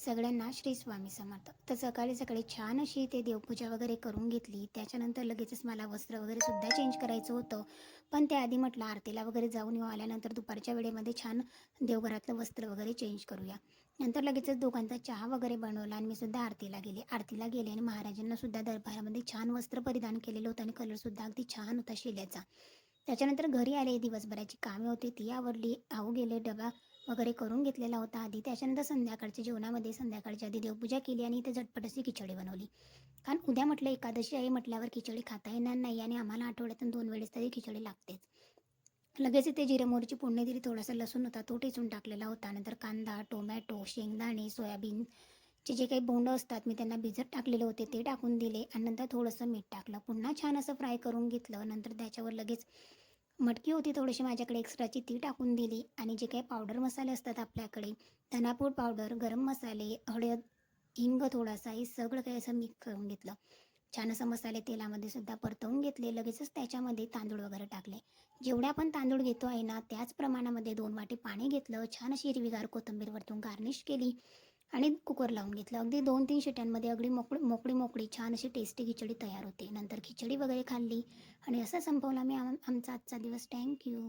सगळ्यांना श्री स्वामी समर्थ. तर सकाळी सकाळी छान अशी ते देवपूजा वगैरे करून घेतली. त्याच्यानंतर लगेचच मला वस्त्र वगैरे सुद्धा चेंज करायचं होतं. पण त्याआधी म्हटलं आरतीला वगैरे जाऊन येऊ, आल्यानंतर दुपारच्या वेळेमध्ये छान देवघरातलं वस्त्र वगैरे चेंज करूया. नंतर लगेचच दोघांचा चहा वगैरे बनवला आणि मी सुद्धा आरतीला गेले. आरतीला गेले आणि महाराजांना सुद्धा दरबारामध्ये छान वस्त्र परिधान केलेलं होतं आणि कलरसुद्धा अगदी छान होता शिल्याचा. त्याच्यानंतर घरी आले, दिवसभराची कामे होती ती आवरली. आऊ गेले, डबा वगैरे करून घेतलेला होता आधी. त्याच्यानंतर संध्याकाळच्या जेवणामध्ये संध्याकाळच्या आधी देवपूजा केली आणि इथे झटपट अशी खिचडी बनवली. कारण उद्या म्हटलं एकादशी आहे म्हटल्यावर खिचडी खाता येणार नाही आणि आम्हाला आठवड्यातून 2 वेळेस तरी खिचडी लागतेच. लगेच इथे जिरे मोहरीची फोडणी दिली. थोडासा लसूण होता तो ठेचून टाकलेला होता. नंतर कांदा, टोमॅटो, शेंगदाणे, सोयाबीनचे जे काही बोंड असतात मी त्यांना भिजत टाकलेले होते ते टाकून दिले आणि नंतर थोडंसं मीठ टाकलं. पुन्हा छान असं फ्राय करून घेतलं. नंतर त्याच्यावर लगेच मटकी होती थोडीशी माझ्याकडे एक्स्ट्राची ती टाकून दिली आणि जे काही पावडर मसाले असतात आपल्याकडे, धनापूड पावडर, गरम मसाले, हळद, हिंग थोडासा, हे सगळं काही असं मिक्स करून घेतलं. छान असं मसाले तेलामध्ये सुद्धा परतवून घेतले. लगेचच त्याच्यामध्ये तांदूळ वगैरे टाकले. जेवढे आपण तांदूळ घेतो आहे ना त्याच प्रमाणामध्ये 2 वाटी पाणी घेतलं. छान अशी हिरवीगार कोथिंबीर वरतून गार्निश केली आणि कुकर लावून घेतलं. अगदी 2-3 शिट्यांमध्ये अगदी मोकळी छान अशी टेस्टी खिचडी तयार होते. नंतर खिचडी वगैरे खाल्ली आणि असा संपवला मी आमचा आजचा दिवस. Thank you.